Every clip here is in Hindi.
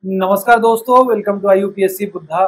नमस्कार दोस्तों, वेलकम टू IUPSC बुद्धा।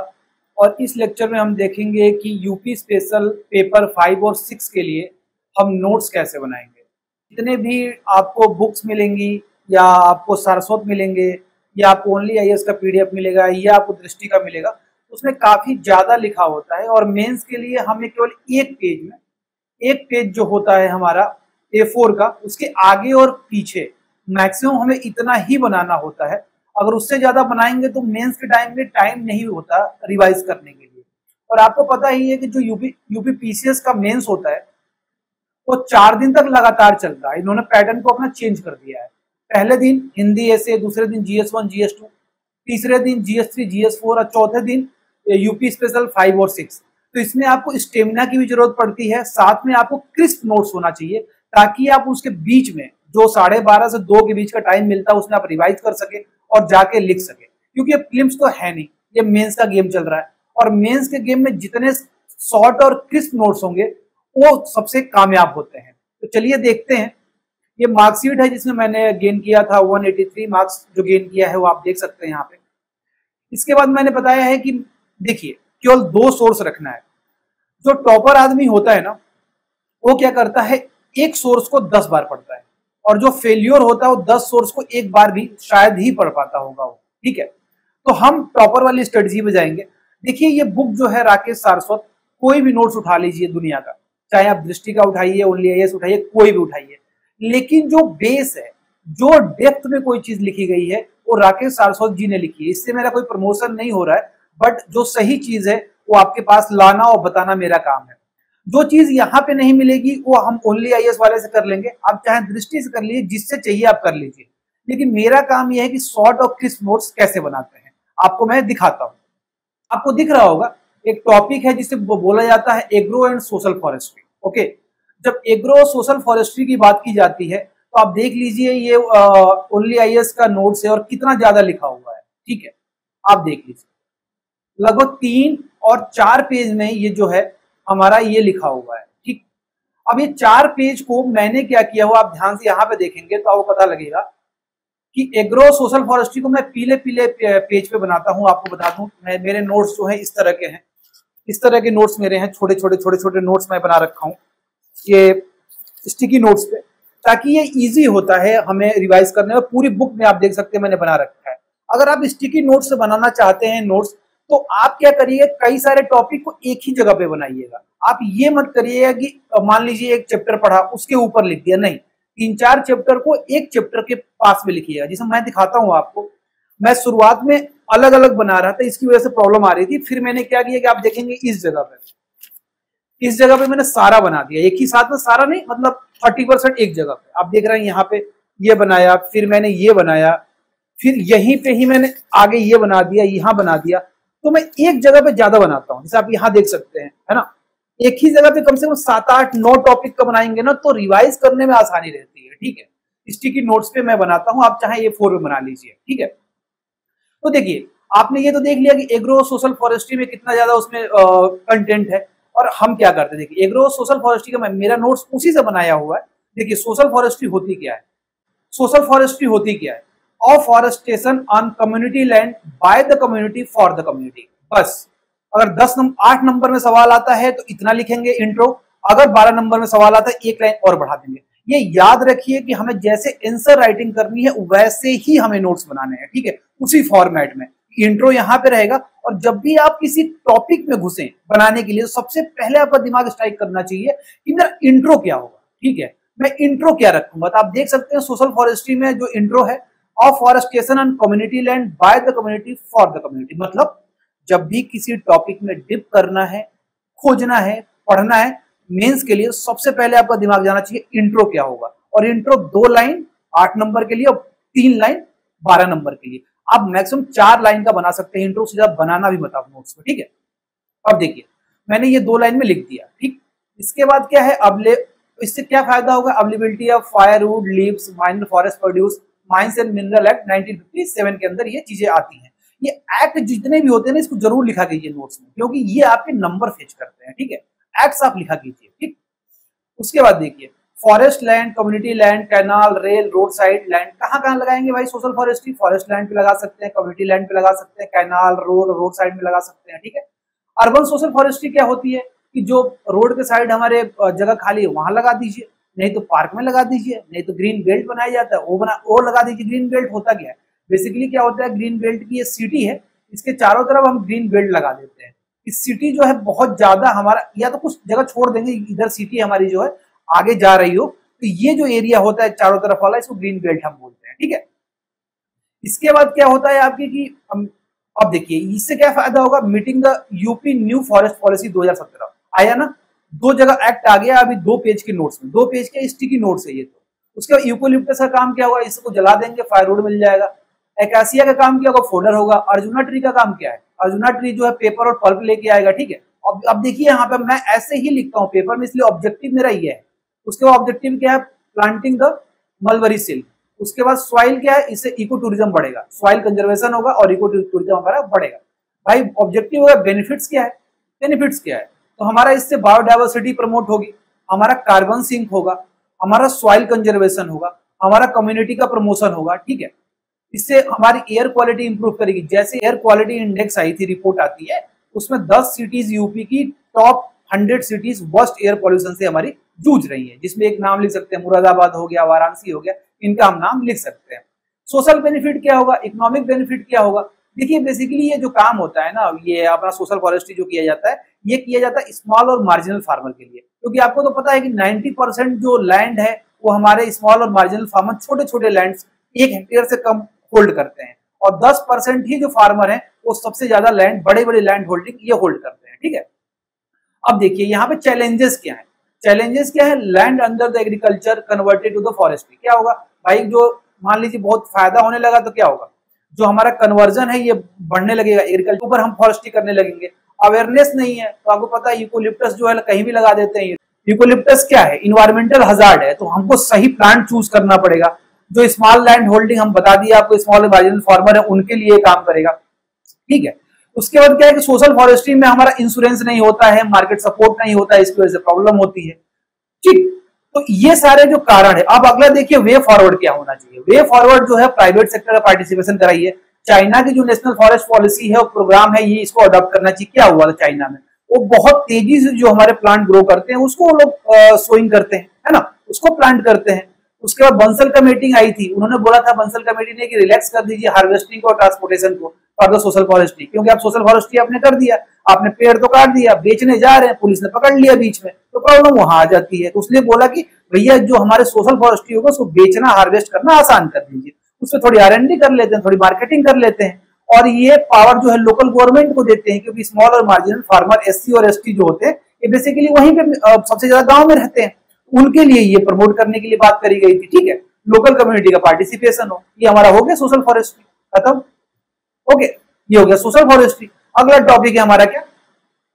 और इस लेक्चर में हम देखेंगे कि यूपी स्पेशल पेपर 5 और 6 के लिए हम नोट्स कैसे बनाएंगे। जितने भी आपको बुक्स मिलेंगी या आपको सारस्वत मिलेंगे या आपको ओनली IAS का PDF मिलेगा या आपको दृष्टि का मिलेगा, उसमें काफ़ी ज़्यादा लिखा होता है। और मेंस के लिए हमें केवल एक पेज जो होता है हमारा A4 का, उसके आगे और पीछे मैक्सिमम हमें इतना ही बनाना होता है। अगर उससे ज्यादा बनाएंगे तो मेंस के टाइम में टाइम नहीं होता रिवाइज करने के लिए। और आपको पता ही है कि जो यूपी PCS का मेंस होता है वो 4 दिन तक लगातार चलता है। इन्होंने पैटर्न को अपना चेंज कर दिया है। पहले दिन हिंदी ऐसे, दूसरे दिन GS1 GS2, तीसरे दिन GS3 GS4 और चौथे दिन यूपी स्पेशल 5 और 6। तो इसमें आपको स्टेमिना की भी जरूरत पड़ती है, साथ में आपको क्रिस्प नोट्स होना चाहिए ताकि आप उसके बीच में जो 12:30 से 2 के बीच का टाइम मिलता है उसमें आप रिवाइज कर सके और जाके लिख सके। क्योंकि ये फिल्म्स तो है नहीं, ये मेंस का गेम चल रहा है और मेंस के गेम में जितने शॉर्ट और क्रिस्प नोट्स होंगे वो सबसे कामयाब होते हैं। तो चलिए देखते हैं। ये मार्कशीट है जिसमें मैंने गेन किया था 183 मार्क्स। जो गेन किया है वो आप देख सकते हैं यहाँ पे। इसके बाद मैंने बताया है कि देखिए केवल 2 सोर्स रखना है। जो टॉपर आदमी होता है ना, वो क्या करता है, एक सोर्स को 10 बार पढ़ता है, और जो फेल्योर होता है वो 10 सोर्स को एक बार भी शायद ही पढ़ पाता होगा वो। ठीक है, तो हम टॉपर वाली स्ट्रेटजी पे जाएंगे। देखिए ये बुक जो है राकेश सारस्वत, कोई भी नोट्स उठा लीजिए दुनिया का, चाहे आप दृष्टि का उठाइए, ओनली IAS उठाइए, कोई भी उठाइए, लेकिन जो बेस है, जो डेप्थ में कोई चीज लिखी गई है वो राकेश सारस्वत जी ने लिखी है। इससे मेरा कोई प्रमोशन नहीं हो रहा है, बट जो सही चीज है वो आपके पास लाना और बताना मेरा काम है। जो चीज यहाँ पे नहीं मिलेगी वो हम ओनली IAS वाले से कर लेंगे, आप चाहे दृष्टि से कर लीजिए, जिससे चाहिए आप कर लीजिए। लेकिन मेरा काम यह है कि शॉर्ट और क्रिस्प नोट्स कैसे बनाते हैं आपको मैं दिखाता हूँ। आपको दिख रहा होगा एक टॉपिक है जिसे बोला जाता है agro and social forestry. Okay, जब एग्रो सोशल फॉरेस्ट्री की बात की जाती है तो आप देख लीजिए ये ओनली IAS का नोट्स है और कितना ज्यादा लिखा हुआ है। ठीक है, आप देख लीजिए लगभग 3 और 4 पेज में ये जो है हमारा ये लिखा हुआ है। ठीक, अब ये 4 पेज को मैंने क्या किया हुआ आप ध्यान से यहाँ पे देखेंगे तो आपको पता लगेगा कि एग्रो सोशल फॉरेस्ट्री को मैं पीले पीले पेज पे बनाता हूँ। आपको बता दूं, मेरे नोट्स जो है इस तरह के हैं, इस तरह के नोट्स मेरे हैं, छोटे छोटे नोट्स मैं बना रखा हूँ ये स्टिकी नोट्स पे, ताकि ये इजी होता है हमें रिवाइज करने में। पूरी बुक में आप देख सकते हैं मैंने बना रखा है। अगर आप स्टिकी नोट्स से बनाना चाहते हैं नोट्स, तो आप क्या करिए, कई सारे टॉपिक को एक ही जगह पे बनाइएगा। आप ये मत करिएगा कि मान लीजिए एक चैप्टर पढ़ा उसके ऊपर लिख दिया, नहीं, 3-4 चैप्टर को एक चैप्टर के पास में लिखिएगा। जिसे मैं दिखाता हूँ आपको, मैं शुरुआत में अलग अलग बना रहा था, इसकी वजह से प्रॉब्लम आ रही थी। फिर मैंने क्या किया कि आप देखेंगे इस जगह पे मैंने सारा बना दिया, एक ही साथ में सारा नहीं, मतलब 30% एक जगह पे। आप देख रहे हैं यहाँ पे ये बनाया, फिर मैंने ये बनाया, फिर यहीं पे ही मैंने आगे ये बना दिया, यहाँ बना दिया। तो मैं एक जगह पे ज्यादा बनाता हूँ, जैसे आप यहाँ देख सकते हैं, है ना। एक ही जगह पे कम से कम 7-8-9 टॉपिक का बनाएंगे ना तो रिवाइज करने में आसानी रहती है। ठीक है, स्टिकी नोट्स पे मैं बनाता हूँ, आप चाहे A4 में बना लीजिए। ठीक है, तो देखिए आपने ये तो देख लिया कि एग्रो सोशल फॉरेस्ट्री में कितना ज्यादा उसमें कंटेंट है। और हम क्या करते हैं, देखिए एग्रो सोशल फॉरेस्ट्री का मेरा नोट्स उसी से बनाया हुआ है। देखिए सोशल फॉरेस्ट्री होती क्या है, सोशल फॉरेस्ट्री होती क्या है, afforestation on community land by the community for the community. बस अगर 8 नंबर में सवाल आता है तो इतना लिखेंगे इंट्रो, अगर 12 नंबर में सवाल आता है एक लाइन और बढ़ा देंगे। ये याद रखिए कि हमें जैसे आंसर राइटिंग करनी है वैसे ही हमें नोट्स बनाने हैं। ठीक है, उसी फॉर्मेट में इंट्रो यहाँ पे रहेगा, और जब भी आप किसी टॉपिक में घुसे बनाने के लिए तो सबसे पहले आपका दिमाग स्ट्राइक करना चाहिए कि मेरा इंट्रो क्या होगा। ठीक है, मैं इंट्रो क्या रखूंगा, तो आप देख सकते हैं सोशल फॉरेस्ट्री में जो इंट्रो है, afforestation on community land by the community for the community. मतलब जब भी किसी टॉपिक में डिप करना है, खोजना है, पढ़ना है मेंस के लिए, सबसे पहले आपका दिमाग जाना चाहिए इंट्रो क्या होगा। और इंट्रो 2 लाइन 8 नंबर के लिए और 3 लाइन 12 नंबर के लिए। आप मैक्सिमम 4 लाइन का बना सकते हैं इंट्रो, से ज्यादा बनाना भी बताओ नोट्स में। ठीक है, अब देखिए मैंने ये 2 लाइन में लिख दिया। ठीक, इसके बाद क्या है, इससे क्या फायदा होगा, availability of firewood leaves mine forest produce mines and mineral act 1957 के अंदर ये चीजें आती हैं। ये एक्ट जितने भी होते हैं ना, इसको जरूर लिखा कीजिए नोट्स में, क्योंकि ये आपके नंबर फेच करते हैं। ठीक है, एक्ट्स आप लिखा कीजिए। ठीक, उसके बाद देखिए forest land, community land, canal, rail, road side land, कहाँ कहाँ लगाएंगे भाई सोशल फॉरेस्ट्री? फॉरेस्ट लैंड पे लगा सकते हैं, कम्युनिटी लैंड पे लगा सकते हैं, कैनाल, रोड साइड में लगा सकते हैं, ठीक है। अर्बन सोशल फॉरेस्ट्री क्या होती है कि जो रोड के साइड हमारे जगह खाली है वहां लगा दीजिए, नहीं तो पार्क में लगा दीजिए, नहीं तो ग्रीन बेल्ट बनाया जाता है वो लगा दीजिए। ग्रीन बेल्ट होता क्या है? बेसिकली क्या होता है, ग्रीन बेल्ट की ये सिटी है, इसके चारों तरफ हम ग्रीन बेल्ट लगा देते हैं। इस सिटी जो है बहुत ज्यादा हमारा, या तो कुछ जगह छोड़ देंगे, इधर सिटी हमारी जो है आगे जा रही हो, तो ये जो एरिया होता है चारों तरफ वाला, इसको ग्रीन बेल्ट हम बोलते हैं, ठीक है। इसके बाद क्या होता है आपकी कि अब देखिए इससे क्या फायदा होगा, meeting the UP new forest policy 2017 आया ना, दो जगह एक्ट आ गया अभी, 2 पेज के नोट्स में, 2 पेज के स्टिकी नोट्स है ये। तो उसके बाद यूकोलिप्टस का काम क्या होगा, इसको जला देंगे, फायरवुड मिल जाएगा। एकासिया का काम क्या होगा, फोल्डर होगा। अर्जुना ट्री का काम क्या है, अर्जुना ट्री जो है पेपर और पल्प लेके आएगा, ठीक है। अब देखिए यहाँ पे मैं ऐसे ही लिखता हूँ पेपर में, इसलिए ऑब्जेक्टिव मेरा ये है। उसके बाद ऑब्जेक्टिव क्या है, प्लांटिंग द मलबरी सिल्क। उसके बाद सॉइल क्या है, इससे इको टूरिज्म बढ़ेगा, सॉइल कंजर्वेशन होगा और इको टूरिज्म हमारा बढ़ेगा। भाई ऑब्जेक्टिव होगा, बेनिफिट्स क्या है, बेनिफिट्स क्या है, तो हमारा इससे बायोडाइवर्सिटी प्रमोट होगी, हमारा कार्बन सिंक होगा, हमारा सॉइल कंजर्वेशन होगा, हमारा कम्युनिटी का प्रमोशन होगा, ठीक है। इससे हमारी एयर क्वालिटी इंप्रूव करेगी। जैसे एयर क्वालिटी इंडेक्स आई थी, रिपोर्ट आती है, उसमें 10 सिटीज यूपी की top 100 cities worst air pollution से हमारी जूझ रही है, जिसमें एक नाम लिख सकते हैं, मुरादाबाद हो गया, वाराणसी हो गया, इनका हम नाम लिख सकते हैं। सोशल बेनिफिट क्या होगा, इकोनॉमिक बेनिफिट क्या होगा? देखिए बेसिकली ये जो काम होता है ना, ये अपना सोशल फॉरेस्ट्री जो किया जाता है, ये किया जाता है स्मॉल और मार्जिनल फार्मर के लिए, क्योंकि आपको तो पता है कि 90% जो लैंड है वो हमारे स्मॉल और मार्जिनल फार्मर छोटे छोटे लैंड 1 हेक्टेयर से कम होल्ड करते हैं, और 10% ही जो फार्मर है वो सबसे ज्यादा लैंड, बड़े बड़े लैंड होल्डिंग ये होल्ड करते हैं, ठीक है। अब देखिए यहाँ पे चैलेंजेस क्या है, चैलेंजेस क्या है, land under the agriculture converted to the forestry. क्या होगा भाई, जो मान लीजिए बहुत फायदा होने लगा तो क्या होगा, जो हमारा कन्वर्जन है ये बढ़ने लगेगा, एग्रीकल्चर ऊपर हम फॉरेस्ट्री करने लगेंगे। अवेयरनेस नहीं है, तो आपको पता है यूकोलिप्टस जो है कहीं भी लगा देते हैं। यूकोलिप्टस क्या है, इन्वायरमेंटल हजार्ड है, तो हमको सही प्लांट चूज करना पड़ेगा। जो स्मॉल लैंड होल्डिंग हम बता दिए आपको, स्मॉल मार्जिनल फार्मर है उनके लिए काम करेगा, ठीक है। उसके बाद क्या है कि सोशल फॉरेस्ट्री में हमारा इंश्योरेंस नहीं होता है, मार्केट सपोर्ट नहीं होता है, इसकी वजह से प्रॉब्लम होती है, ठीक। तो ये सारे जो कारण है। अब अगला देखिए वे फॉरवर्ड क्या होना चाहिए। वे फॉरवर्ड जो है प्राइवेट सेक्टर का पार्टिसिपेशन कराइए। चाइना की जो नेशनल फॉरेस्ट पॉलिसी है, प्रोग्राम है, ये इसको अडॉप्ट करना चाहिए। क्या हुआ था चाइना में, वो बहुत तेजी से जो हमारे प्लांट ग्रो करते हैं उसको वो लोग सोइंग करते हैं, है ना, उसको प्लांट करते हैं। उसके बाद बंसल का मीटिंग आई थी, उन्होंने बोला था बंसल कमेटी ने कि रिलैक्स कर दीजिए हार्वेस्टिंग को और ट्रांसपोर्टेशन को फॉर द सोशल फॉरेस्ट्री, क्योंकि आप सोशल फॉरेस्ट्री आपने कर दिया, आपने पेड़ तो काट दिया, बेचने जा रहे हैं, पुलिस ने पकड़ लिया बीच में, तो प्रॉब्लम वहां आ जाती है। तो उसने बोला कि भैया जो हमारे सोशल फॉरेस्ट्री होगा उसको बेचना, हार्वेस्ट करना आसान कर दीजिए, उसमें थोड़ी R&D कर लेते हैं, थोड़ी मार्केटिंग कर लेते हैं, और ये पावर जो है लोकल गवर्नमेंट को देते हैं, क्योंकि स्मॉल और मार्जिनल फार्मर SC और ST जो होते हैं ये बेसिकली वहीं पे सबसे ज्यादा गांव में रहते हैं, उनके लिए ये प्रमोट करने के लिए बात करी गई थी, ठीक है। लोकल कम्युनिटी का पार्टिसिपेशन हो, ये हमारा हो गया सोशल फॉरेस्ट्री खत्म, ओके, ये हो गया सोशल फॉरेस्ट्री। अगला टॉपिक है हमारा क्या,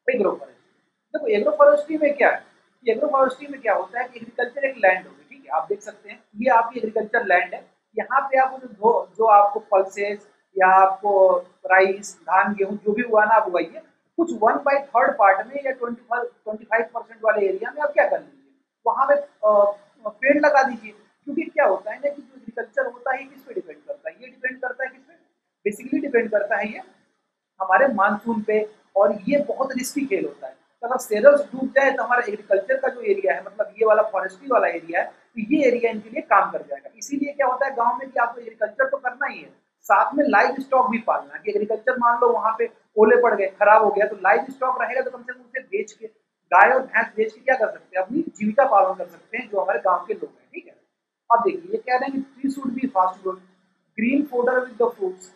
एग्रो फॉरेस्ट्री। देखो एग्रो फॉरेस्ट्री में क्या है, एग्रो फॉरेस्ट्री में क्या होता है कि एग्रीकल्चर एक लैंड होगी, ठीक है, आप देख सकते हैं ये आपकी एग्रीकल्चर लैंड है। यहाँ पे आपको जो आपको पल्सेस या आपको राइस, धान, गेहूं जो भी उगाना आप उगाइए, कुछ 1/3 पार्ट में या 25% वाले एरिया में आप क्या कर लीजिए, वहां पे पेड़ लगा दीजिए। क्योंकि क्या होता है ना कि जो एग्रीकल्चर होता है किस पे डिपेंड करता है, ये डिपेंड करता है किस पे, बेसिकली डिपेंड करता है ये हमारे मानसून पे, और ये बहुत रिस्की खेल होता है। तो अगर सेरल्स डूब जाए तो हमारा एग्रीकल्चर का जो एरिया है, मतलब ये वाला फॉरेस्ट्री वाला एरिया है, तो ये एरिया इनके लिए काम कर जाएगा। इसीलिए क्या होता है गांव में कि आपको एग्रीकल्चर तो करना ही है, साथ में लाइव स्टॉक भी पालना है। कि एग्रीकल्चर मान लो वहां पे ओले पड़ गए, खराब हो गया, तो लाइव स्टॉक रहेगा तो कम से कम उसे बेच के, गाय और भैंस बेच के क्या कर सकते हैं, अपनी जीविका पालन कर सकते हैं, जो हमारे गाँव के लोग हैं, ठीक है। अब देखिए ये कह रहे हैं कि tree should be fast growing, green folder with the fruits,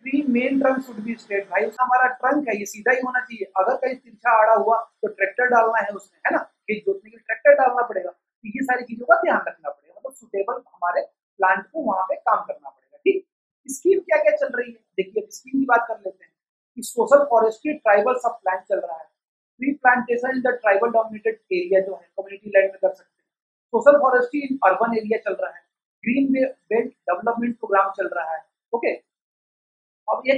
tree main trunk should be straight. भाई हमारा ट्रंक है ये सीधा ही होना चाहिए, अगर कहीं तिरछा आड़ा हुआ तो ट्रैक्टर डालना है उसमें, है ना, खेत जोतने के लिए ट्रैक्टर डालना पड़ेगा। तो ये सारी चीजों का ध्यान रखना पड़ेगा, मतलब सुटेबल हमारे प्लांट को वहां पे काम करना पड़ेगा, ठीक। स्कीम क्या क्या चल रही है, देखिए स्कीम की बात कर लेते हैं कि सोशल फॉरेस्ट्री ट्राइबल सब प्लान चल रहा है। Tree plantation in the tribal dominated area जो है कम्युनिटी लैंड में कर सकते हैं। Social forestry in urban area चल रहा है। ग्रीन बेल्ट डेवलपमेंट प्रोग्राम चल रहा है, ओके। अब ये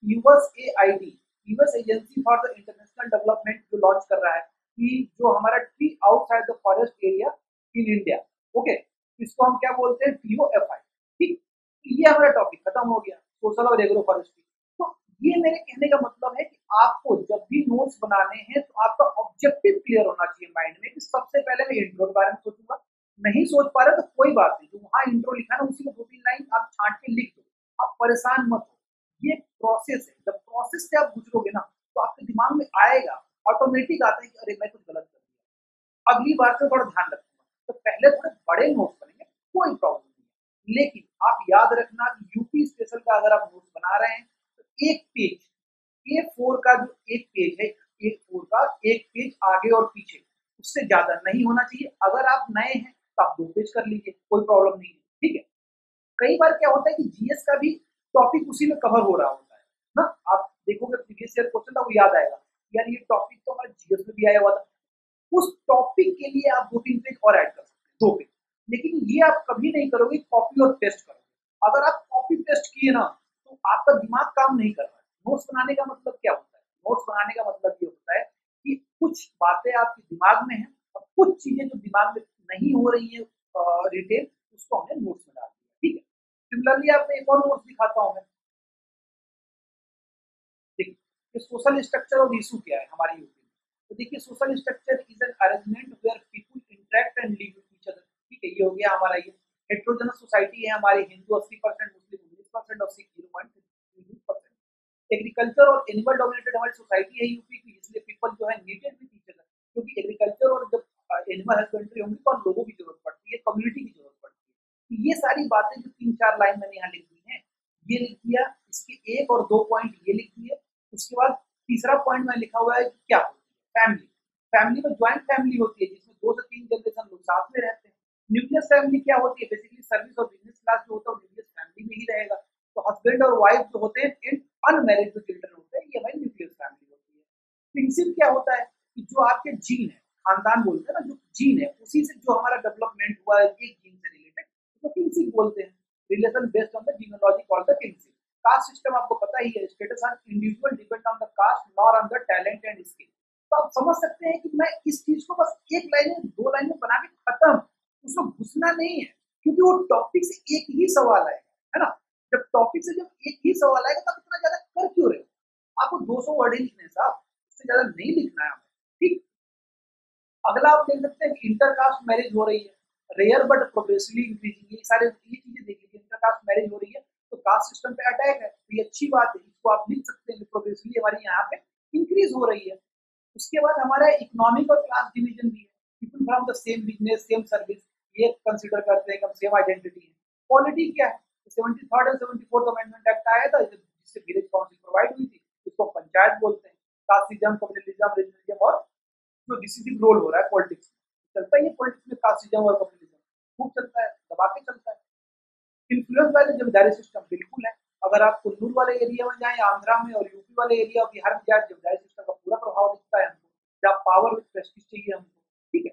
USAID, US agency for the international development जो लॉन्च कर रहा है कि जो हमारा tree outside the forest area in India. Okay, इसको हम क्या बोलते हैं, TOFI। ठीक, ये हमारा टॉपिक खत्म हो गया, सोशल और एग्रो फॉरेस्ट्री। तो ये मेरे कहने का मतलब है कि आपको जब भी नोट्स बनाने हैं तो आपका ऑब्जेक्टिव क्लियर होना चाहिए माइंड में कि सबसे पहले मैं इंट्रो के बारे में सोचूंगा। नहीं सोच पा रहे तो कोई बात नहीं, जो वहां इंट्रो लिखा ना उसी में 2-3 लाइन आप छांट के लिख दो, आप परेशान मत हो। ये प्रोसेस है, जब प्रोसेस से आप गुजरोगे ना तो आपके दिमाग में आएगा, ऑटोमेटिक आता है कि अरे मैं कुछ गलत कर दिया, अगली बार से थोड़ा ध्यान रखूंगा। तो पहले थोड़े बड़े नोट्स बनेंगे, कोई प्रॉब्लम नहीं है, लेकिन आप याद रखना कि यूपी स्पेशल का अगर आप नोट्स बना रहे हैं तो एक पेज A4 का जो एक पेज है, A4 का एक पेज आगे और पीछे, उससे ज्यादा नहीं होना चाहिए। अगर आप नए हैं तो आप 2 पेज कर लीजिए, कोई प्रॉब्लम नहीं है। ठीक है, कई बार क्या होता है कि जीएस का भी टॉपिक उसी में कवर हो रहा होता है ना। आप देखोगे प्रीवियस ईयर क्वेश्चन था, वो याद आएगा यार ये टॉपिक तो हमारे जीएस में भी आया हुआ था। उस टॉपिक के लिए आप 2-3 पेज और ऐड कर सकते हैं, 2 पेज। लेकिन ये आप कभी नहीं करोगे कॉपी और पेस्ट करोगे। अगर आप कॉपी पेस्ट किए ना तो आपका दिमाग काम नहीं कर रहा है। नोट्स बनाने का मतलब क्या होता है, नोट्स बनाने का मतलब ये होता है कि कुछ बातें आपके दिमाग में हैं और कुछ चीजें जो दिमाग में नहीं हो रही है रिटेन, उसको हमने नोट्स में डाल दिया। ठीक है, सिमिलरली आपको एक और नोट्स दिखाता हूं मैं। देखिए सोशल स्ट्रक्चर और इशू क्या है हमारी यूपी में। तो देखिए social structure is an arrangement where people interact and live with each other. ठीक है, ये हो गया हमारा ये हेट्रोजेनस सोसाइटी है हमारी, हिंदू 80%, मुस्लिम 19% और सिख 0.3%। एग्रीकल्चर और एनिमल डोमिनेटेड हमारी सोसाइटी है यूपी की, इसलिए पीपल जो है नीडेड विद ईच अदर, क्योंकि एग्रीकल्चर और जब एनिमल हस्बेंड्री होंगी तो लोगों की जरूरत पड़ती है, कम्युनिटी की जरूरत पड़ती है। तो ये सारी बातें जो 3-4 लाइन मैंने यहाँ लिख दी है, ये लिख दिया, इसके 1 और 2 पॉइंट ये लिख दिए। उसके बाद तीसरा पॉइंट में लिखा हुआ है कि क्या होती है फैमिली। फैमिली में ज्वाइंट फैमिली होती है जिसमें 2 से 3 जनरेशन लोग साथ में रहते हैं। न्यूक्लियस फैमिली क्या होती है, बेसिकली सर्विस और बिजनेस क्लास जो होता है न्यूक्लियस फैमिली में ही रहेगा। तो हस्बैंड और वाइफ जो होते हैं इन अनमैरिड जो चिल्ड्रन होते हैं, ये हमारी न्यूक्लियस फैमिली होती है। प्रिंसिप क्या होता है कि जो आपके जीन है, खानदान बोलते हैं ना, जो जीन है उसी से जो हमारा डेवलपमेंट हुआ है एक जीन से रिलेटेड, तो किंगशिप बोलते हैं। Relation based on the genealogy called the kinship. Caste system आपको पता ही है, status on individual depend on the caste nor on the talent and skill. तो आप समझ सकते हैं कि मैं इस चीज को बस एक लाइन में 2 लाइन में बना के खत्म, उसमें घुसना नहीं है, क्योंकि वो टॉपिक से एक ही सवाल आएगा, है ना। जब टॉपिक से जब एक ही सवाल आएगा तब इतना ज्यादा कर क्यों रहे हो। आपको 200 वर्ड ही लिखने साहब, उससे ज्यादा नहीं लिखना है हमें। ठीक, अगला आप देख सकते हैं इंटरकास्ट मैरिज हो रही है, रेयर बट प्रोग्रेसिवली इंक्रीजिंग। ये सारे ये चीजें देख लीजिए, इंटरकास्ट मैरिज हो रही है तो कास्ट सिस्टम पे अटैक है, तो ये अच्छी बात है, इसको आप लिख सकते हैं प्रोग्रेसिवली हमारी यहाँ पे इंक्रीज हो रही है। उसके बाद हमारा इकोनॉमिक और क्लास डिवीजन भी है, people from the same business same service, ये कंसिडर करते हैं कि हम सेम आइडेंटिटी है। क्वालिटी क्या है, 73rd and 74th amendment act आया था जिससे विलेज काउंसिल प्रोवाइड हुई थी, इसको पंचायत बोलते हैं। कास्टिज्म, कम्युनलिज्म, रीजनलिज्म और जो डिसीजिव रोल हो रहा है पॉलिटिक्स चलता है, ये पॉलिटिक्स में कास्टिज्म और कम्युनलिज्म खूब चलता है, दबा के चलता है। Influence by the zamindari system बिल्कुल है। अगर आप कुल्लू वाले एरिया में जाएं आंध्रा में और यूपी वाले एरिया और बिहार में जाए, जमींदारी सिस्टम का पूरा प्रभाव दिखता है हमको, जहाँ पावर विद प्रेस्टीज चाहिए हमको। ठीक है,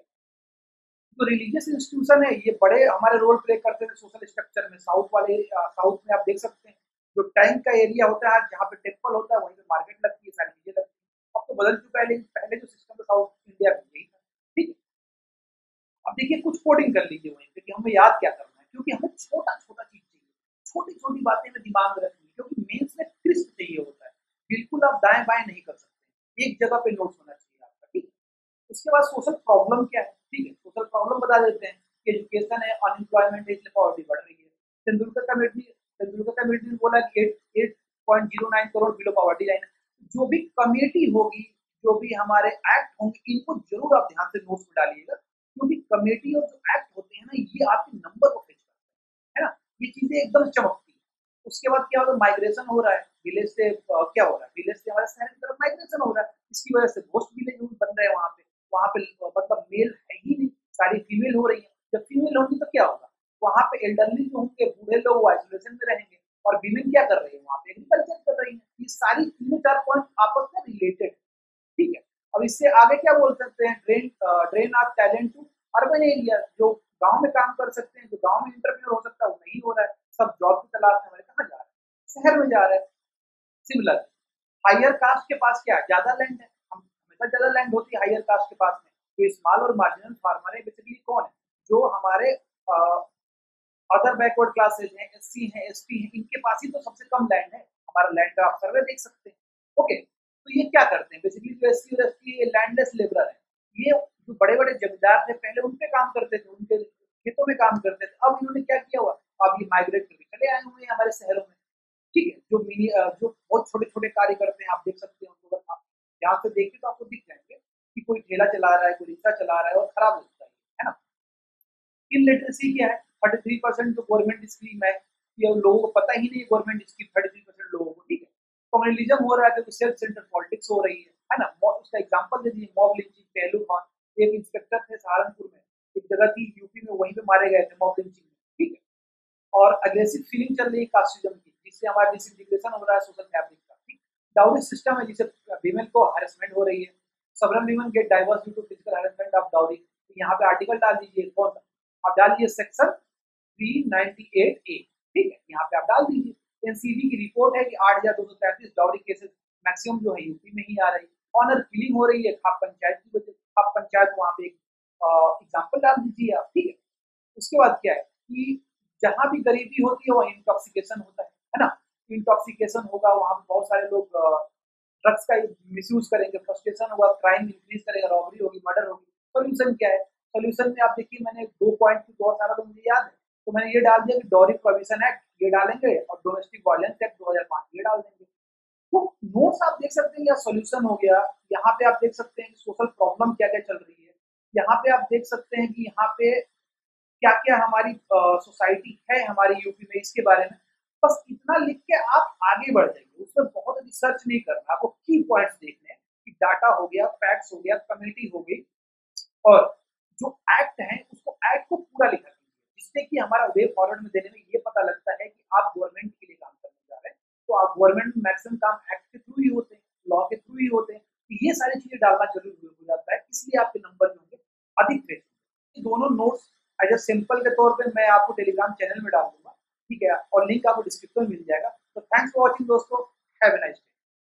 जो रिलीजियस इंस्टीट्यूशन है ये बड़े हमारे रोल प्ले करते हैं सोशल स्ट्रक्चर में। साउथ में आप देख सकते हैं जो टैंक का एरिया होता है, जहाँ पे टेम्पल होता है वहीं पे मार्केट लगती है, सारी चीजें लगती है। अब तो बदल चुका है, लेकिन पहले जो सिस्टम था साउथ इंडिया में यही था। ठीक है, अब देखिए कुछ कोडिंग कर लीजिए वहीं पे कि हमें याद क्या करना है, क्योंकि हमें छोटा छोटा चीज चाहिए, छोटी छोटी बातें में दिमाग में रखनी है, क्योंकि मेंस में क्रिस्प चाहिए होता है। बिल्कुल आप दाएं बाएं नहीं कर सकते, एक जगह पे नोट्स होना चाहिए आपका। ठीक है, उसके बाद सोशल प्रॉब्लम क्या है। ठीक है, सोशल प्रॉब्लम बता देते हैं कि एजुकेशन है, अनएम्प्लॉयमेंट है, इसलिए पॉवर्टी बढ़ रही है। तेंदुलकर कमेटी ने बोला कि 8.09 करोड़ बिलो पॉवर्टी लाइन है। जो भी कमेटी होगी, जो भी हमारे एक्ट होंगे, इनको जरूर आप ध्यान से नोट्स में डालिएगा, क्योंकि कमेटी और जो एक्ट होते हैं ना, ये आपके नंबर को फेच करते हैं, है ना। ये चीजें एकदम चमकती है। उसके बाद क्या होगा, माइग्रेशन हो रहा है विलेज से, क्या हो रहा है, विलेज से हमारे शहर की तरफ माइग्रेशन हो रहा है। इसकी वजह से घोस्ट विलेज बन रहे हैं वहाँ पे मतलब मेल है ही नहीं, सारी फीमेल हो रही है। जब फीमेल होंगी तो क्या होगा, वहाँ पे एल्डरली जो होंगे, बूढ़े लोग, वो आइसोलेशन में रहेंगे, और विमेन क्या कर रही है वहाँ पे, एग्रीकल्चर कर रही है। ये सारी 3-4 पॉइंट आपस में रिलेटेड। ठीक है, अब इससे आगे क्या बोल सकते हैं, drain of talent to urban area. जो गांव में काम कर सकते हैं, जो गांव में इंटरप्रेन्योर हो सकता है, वो नहीं हो रहा है, सब जॉब की तलाश में हमारे कहाँ जा रहे हैं, शहर में जा रहे हैं। सिमिलर हायर कास्ट के पास क्या है, ज्यादा लैंड है, हम हमेशा ज्यादा लैंड होती है हायर कास्ट के पास में। तो स्मॉल और मार्जिनल फार्मर है बेसिकली कौन है, जो हमारे अदर बैकवर्ड क्लासेज हैं, एससी हैं, एसटी हैं, इनके पास ही तो सबसे कम लैंड है। हमारा लैंड का आप सर्वे देख सकते हैं। ओके, तो ये क्या करते हैं बेसिकली, जो एससी और एसटी ये लैंडलेस लेबरर है, ये जो बड़े बड़े जमींदार थे पहले उन पे काम करते थे, उनके खेतों में काम करते थे। अब इन्होंने क्या किया हुआ, अब ये माइग्रेट करके चले आए हुए हैं हमारे शहरों में। ठीक है, जो जो बहुत छोटे छोटे कार्य करते हैं, आप देख सकते हैं उनको, अगर आप यहाँ से देखिए तो आपको दिख जाएंगे कि कोई ठेला चला रहा है, कोई रिक्शा चला रहा है और खराब होता है ना। इलिटरेसी क्या है, 33% जो गवर्नमेंट स्कीम है, ये लोगों को पता ही नहीं गवर्नमेंट स्कीम 33% लोगों को। ठीक है, कम्युनलिज्म हो रहा है, तो सेल्फ सेंटर पॉलिटिक्स हो रही है ना। उसका एग्जांपल दे दीजिए, मॉब लिंचिंग, पहलू खान एक इंस्पेक्टर थे सहारनपुर में, एक जगह थी यूपी में, वहीं पे मारे गए थे मॉब लिंचिंग में। ठीक है, और अग्रेसिव फीलिंग चल रही है कास्टिज्म की, जिससे हमारा डिसइंटीग्रेशन हो रहा है सोशल फैब्रिक का। ठीक, डाउरी सिस्टम है, जिससे विमेन को हरेसमेंट हो रही है। सबरन women get divorce due to physical harassment of dowry. यहाँ पे आर्टिकल डाल दीजिए, कौन सा आप डालिए, सेक्शन 398A। ठीक है, यहाँ पे आप डाल दीजिए। एनसीबी की रिपोर्ट है कि 8,233 डाउरी केसेस मैक्सिमम जो है यूपी में ही आ रही है। ऑनर किलिंग हो रही है खाप पंचायत की वजह से। खाप पंचायत वहाँ पे एग्जाम्पल डाल दीजिए आप। ठीक है, उसके बाद क्या है कि जहां भी गरीबी होती है वहाँ इंटॉक्सिकेशन होता है ना। इंटॉक्सिकेशन होगा, वहां पे बहुत सारे लोग ड्रग्स का मिसयूज करेंगे, फ्रस्ट्रेशन होगा, क्राइम इंक्रीज करेगा, रॉबरी होगी, मर्डर होगी। सोल्यूशन क्या है, सोल्यूशन में आप देखिए, मैंने 2 पॉइंट बहुत सारा तो मुझे याद है, तो मैंने ये डाल दिया कि डॉरी प्रोहिबिशन एक्ट ये डालेंगे और डोमेस्टिक वायलेंस एक्ट 2005 ये डाल देंगे। तो नोट्स आप देख सकते हैं, या सोल्यूशन हो गया। यहाँ पे आप देख सकते हैं कि सोशल प्रॉब्लम क्या क्या चल रही है। यहाँ पे आप देख सकते हैं कि यहाँ पे क्या क्या हमारी सोसाइटी है हमारी यूपी में, इसके बारे में बस इतना लिख के आप आगे बढ़ जाइए। उसमें बहुत रिसर्च नहीं करना, आपको की पॉइंट्स देखने हैं कि डाटा हो गया, फैक्ट्स हो गया, कम्युनिटी हो गई, और जो एक्ट है उसको एक्ट को पूरा लिखा दीजिए, जिससे कि हमारा वे फॉरवर्ड में देने में ये पता लगता है कि आप गवर्नमेंट के लिए काम करने जा रहे हैं। तो आप गवर्नमेंट में मैक्सिमम काम एक्ट के थ्रू ही होते हैं, लॉ के थ्रू ही होते हैं। तो ये सारी चीजें डालना जरूरी हो जाता है, इसलिए आपके नंबर जो होंगे अधिक फ्रेश होंगे। दोनों नोट्स एज ए सिंपल के तौर पे मैं आपको टेलीग्राम चैनल में डाल दूंगा। ठीक है, और लिंक आपको डिस्क्रिप्शन में मिल जाएगा। तो थैंक्स फॉर वॉचिंग दोस्तों, हैव ए नाइस डे।